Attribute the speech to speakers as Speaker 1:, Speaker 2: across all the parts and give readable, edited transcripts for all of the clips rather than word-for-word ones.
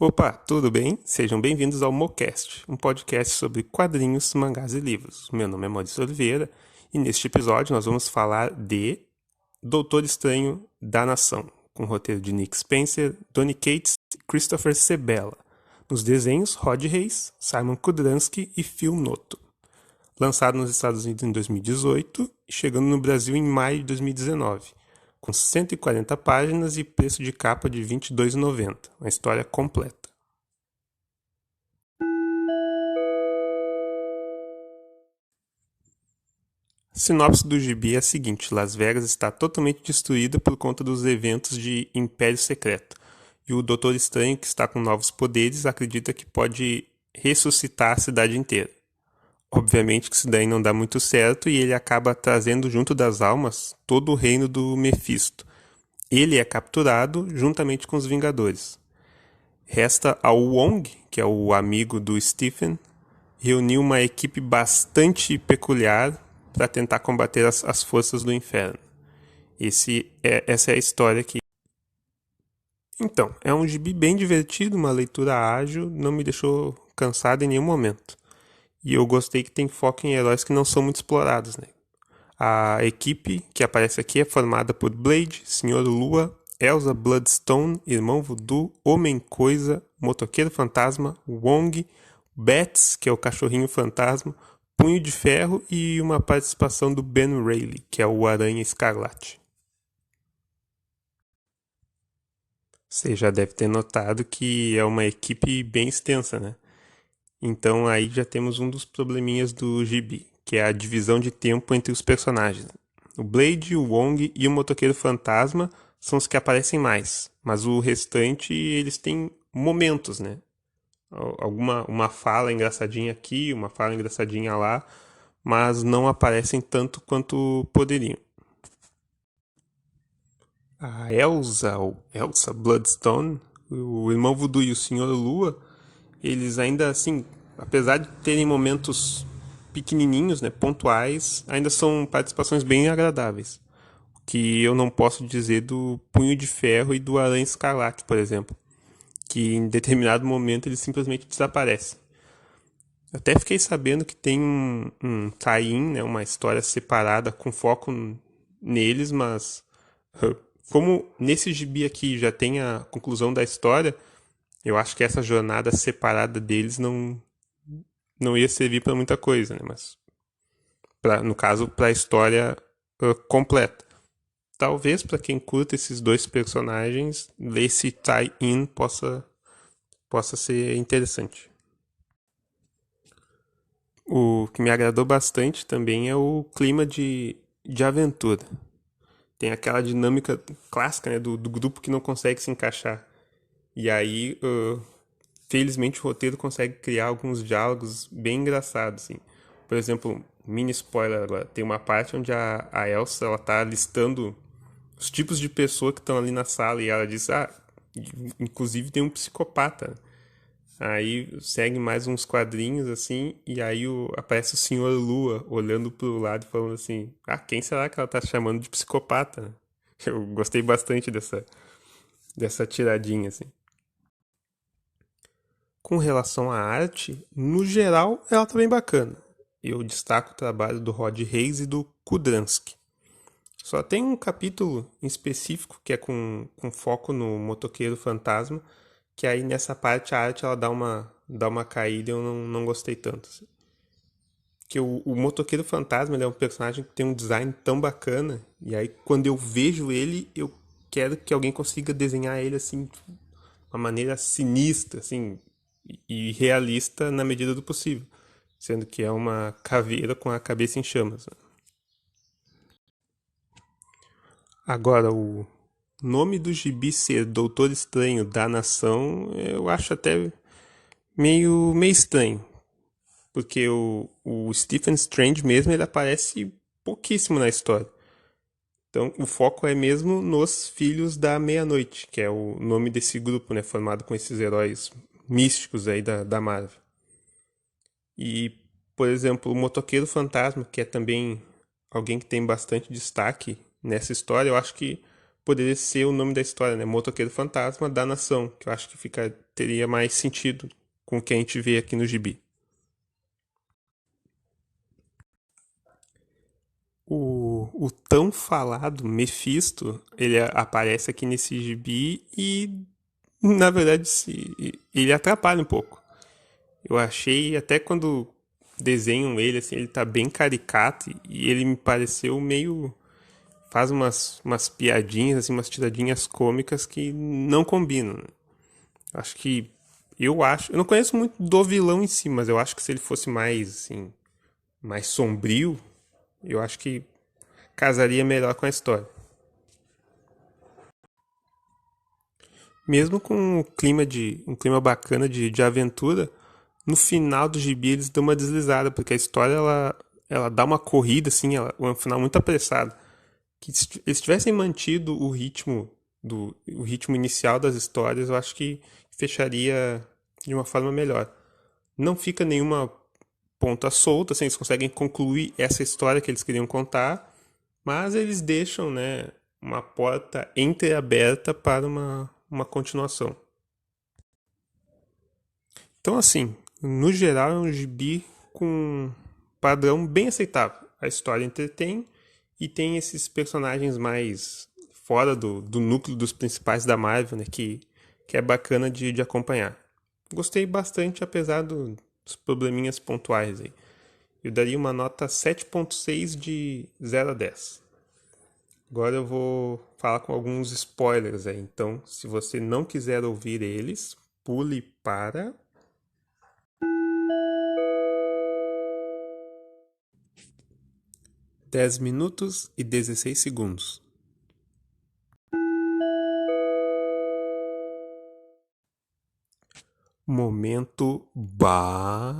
Speaker 1: Opa, tudo bem? Sejam bem-vindos ao Mocast, um podcast sobre quadrinhos, mangás e livros. Meu nome é Maurício Oliveira e neste episódio nós vamos falar de Doutor Estranho da Nação, com roteiro de Nick Spencer, Donny Cates e Christopher Sebela. Nos desenhos, Rod Reis, Simon Kudranski e Phil Noto. Lançado nos Estados Unidos em 2018 e chegando no Brasil em maio de 2019. Com 140 páginas e preço de capa de R$ 22,90. Uma história completa. A sinopse do gibi é a seguinte: Las Vegas está totalmente destruída por conta dos eventos de Império Secreto. E o Doutor Estranho, que está com novos poderes, acredita que pode ressuscitar a cidade inteira. Obviamente que isso daí não dá muito certo e ele acaba trazendo junto das almas todo o reino do Mephisto. Ele é capturado juntamente com os Vingadores. Resta ao Wong, que é o amigo do Stephen, reunir uma equipe bastante peculiar para tentar combater as forças do inferno. Essa é a história aqui. Então, é um gibi bem divertido, uma leitura ágil, não me deixou cansado em nenhum momento. E eu gostei que tem foco em heróis que não são muito explorados, né? A equipe que aparece aqui é formada por Blade, Senhor Lua, Elsa Bloodstone, Irmão Voodoo, Homem-Coisa, Motoqueiro Fantasma, Wong, Bats, que é o Cachorrinho Fantasma, Punho de Ferro e uma participação do Ben Reilly, que é o Aranha Escarlate. Você já deve ter notado que é uma equipe bem extensa, né? Então aí já temos um dos probleminhas do gibi, que é a divisão de tempo entre os personagens. O Blade, o Wong e o Motoqueiro Fantasma são os que aparecem mais, mas o restante eles têm momentos, né? Uma fala engraçadinha aqui, uma fala engraçadinha lá, mas não aparecem tanto quanto poderiam. A Elsa, ou Elsa Bloodstone, o Irmão Voodoo e o Senhor Lua, eles ainda assim, apesar de terem momentos pequenininhos, né, pontuais, ainda são participações bem agradáveis. O que eu não posso dizer do Punho de Ferro e do Aranha Escarlate, por exemplo, que em determinado momento eles simplesmente desaparecem. Eu até fiquei sabendo que tem um tie-in, né, uma história separada com foco neles, mas como nesse gibi aqui já tem a conclusão da história, eu acho que essa jornada separada deles não ia servir para muita coisa, né? Mas no caso para a história completa. Talvez para quem curta esses dois personagens, ler esse tie-in possa ser interessante. O que me agradou bastante também é o clima de aventura. Tem aquela dinâmica clássica, né, do grupo que não consegue se encaixar. E aí, felizmente, o roteiro consegue criar alguns diálogos bem engraçados. Assim. Por exemplo, mini spoiler agora, tem uma parte onde a Elsa ela tá listando os tipos de pessoa que estão ali na sala e ela diz, inclusive tem um psicopata. Aí segue mais uns quadrinhos assim, e aí aparece o Senhor Lua olhando pro lado e falando assim: quem será que ela tá chamando de psicopata? Eu gostei bastante dessa tiradinha assim. Com relação à arte, no geral, ela tá bem bacana. Eu destaco o trabalho do Rod Reis e do Kudranski. Só tem um capítulo em específico que é com foco no motoqueiro fantasma, que aí nessa parte a arte ela dá uma caída e eu não gostei tanto. Assim. Que o motoqueiro fantasma ele é um personagem que tem um design tão bacana, e aí quando eu vejo ele, eu quero que alguém consiga desenhar ele assim, de uma maneira sinistra, assim, e realista na medida do possível. Sendo que é uma caveira com a cabeça em chamas. Né? Agora, o nome do gibi ser Doutor Estranho da Nação, eu acho até meio estranho. Porque o Stephen Strange mesmo, ele aparece pouquíssimo na história. Então, o foco é mesmo nos Filhos da Meia-Noite, que é o nome desse grupo, né, formado com esses heróis místicos aí da Marvel. E, por exemplo, o Motoqueiro Fantasma, que é também alguém que tem bastante destaque nessa história, eu acho que poderia ser o nome da história, né? Motoqueiro Fantasma da Nação, que eu acho que teria mais sentido com o que a gente vê aqui no gibi. O tão falado Mephisto, ele aparece aqui nesse gibi e, na verdade, ele atrapalha um pouco. Eu achei, até quando desenham ele, assim, ele tá bem caricato e ele me pareceu meio... Faz umas piadinhas, assim, umas tiradinhas cômicas que não combinam, né? Acho que... Eu não conheço muito do vilão em si, mas eu acho que se ele fosse mais, assim, mais sombrio, eu acho que casaria melhor com a história. Mesmo com um clima bacana de aventura, no final do gibi eles dão uma deslizada, porque a história ela dá uma corrida, assim, um final muito apressado. Que se eles tivessem mantido o ritmo inicial das histórias, eu acho que fecharia de uma forma melhor. Não fica nenhuma ponta solta, assim, eles conseguem concluir essa história que eles queriam contar, mas eles deixam, né, uma porta entreaberta para uma continuação. Então, assim, no geral é um gibi com padrão bem aceitável. A história entretém e tem esses personagens mais fora do núcleo dos principais da Marvel, né, que é bacana de acompanhar. Gostei bastante, apesar dos probleminhas pontuais aí. Eu daria uma nota 7,6 de 0 a 10. Agora eu vou falar com alguns spoilers aí. Então, se você não quiser ouvir eles, pule para 10 minutos e 16 segundos. Momento ba.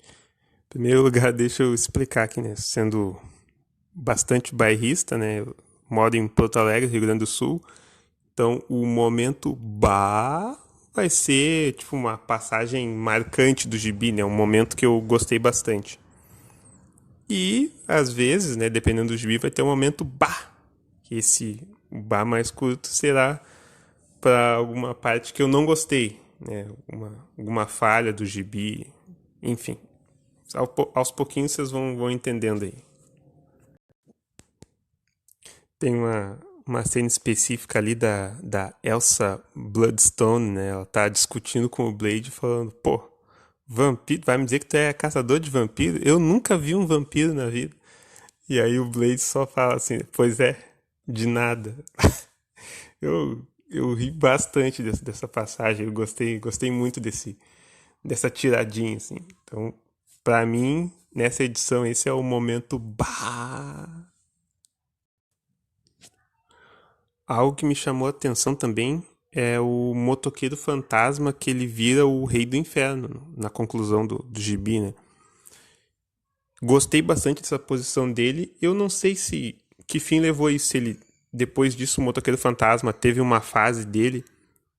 Speaker 1: Em primeiro lugar, deixa eu explicar aqui, né? Sendo bastante bairrista, né? Eu moro em Porto Alegre, Rio Grande do Sul. Então, o momento ba vai ser tipo uma passagem marcante do gibi, né? Um momento que eu gostei bastante. E, às vezes, né, dependendo do gibi, vai ter um momento ba. Que esse ba mais curto será para alguma parte que eu não gostei, né? Alguma falha do gibi, enfim. Aos pouquinhos vocês vão entendendo aí. Tem uma cena específica ali da Elsa Bloodstone, né? Ela tá discutindo com o Blade, falando, pô, vampiro, vai me dizer que tu é caçador de vampiro? Eu nunca vi um vampiro na vida. E aí o Blade só fala assim, pois é, de nada. Eu ri bastante dessa passagem, eu gostei muito dessa tiradinha, assim. Então, pra mim, nessa edição, esse é o momento bah. Algo que me chamou a atenção também é o motoqueiro fantasma que ele vira o rei do inferno na conclusão do gibi, né? Gostei bastante dessa posição dele. Eu não sei se que fim levou isso, se ele depois disso o motoqueiro fantasma teve uma fase dele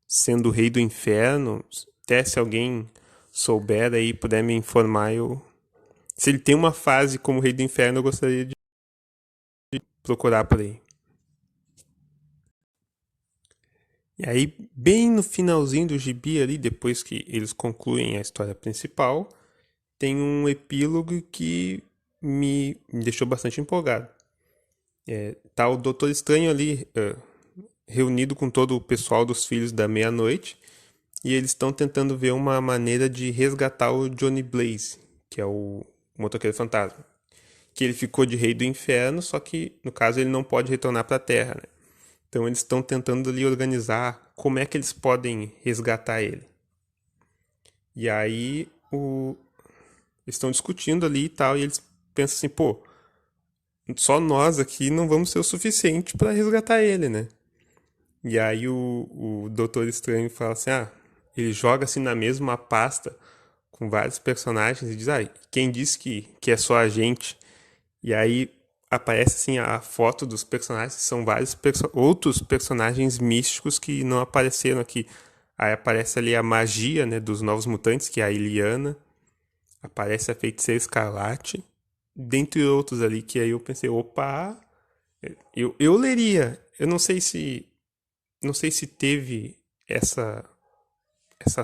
Speaker 1: sendo o rei do inferno. Até se alguém souber aí, puder me informar, se ele tem uma fase como rei do inferno, eu gostaria de procurar por aí. E aí, bem no finalzinho do gibi ali, depois que eles concluem a história principal, tem um epílogo que me deixou bastante empolgado. Tá o Doutor Estranho ali reunido com todo o pessoal dos Filhos da Meia-Noite e eles estão tentando ver uma maneira de resgatar o Johnny Blaze, que é o motoqueiro fantasma. Que ele ficou de rei do inferno, só que no caso ele não pode retornar para a Terra, né? Então eles estão tentando ali organizar como é que eles podem resgatar ele. E aí eles estão discutindo ali e tal, e eles pensam assim, pô, só nós aqui não vamos ser o suficiente para resgatar ele, né? E aí o Doutor Estranho fala assim, ele joga assim na mesma pasta com vários personagens e diz, quem disse que é só a gente? E aí aparece assim a foto dos personagens, são vários outros personagens místicos que não apareceram aqui. Aí aparece ali a magia, né, dos Novos Mutantes, que é a Illyana. Aparece a Feiticeira Escarlate. Dentre outros ali, que aí eu pensei, opa, Eu leria. Eu não sei se teve essa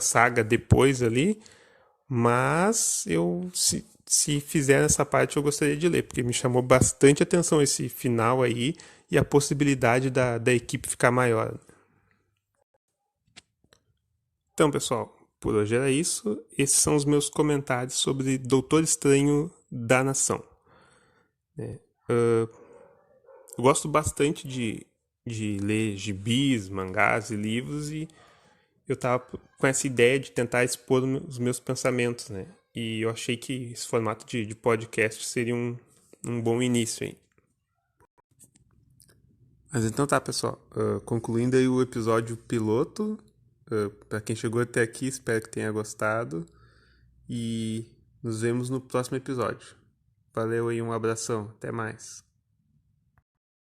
Speaker 1: saga depois ali, mas se fizer essa parte eu gostaria de ler, porque me chamou bastante atenção esse final aí e a possibilidade da equipe ficar maior. Então, pessoal, por hoje era isso. Esses são os meus comentários sobre Doutor Estranho da Nação. Eu gosto bastante de ler gibis, mangás e livros e eu tava com essa ideia de tentar expor os meus pensamentos, né? E eu achei que esse formato de podcast seria um bom início aí. Mas então tá, pessoal. Concluindo aí o episódio piloto. Para quem chegou até aqui, espero que tenha gostado. E nos vemos no próximo episódio. Valeu aí, um abração. Até mais.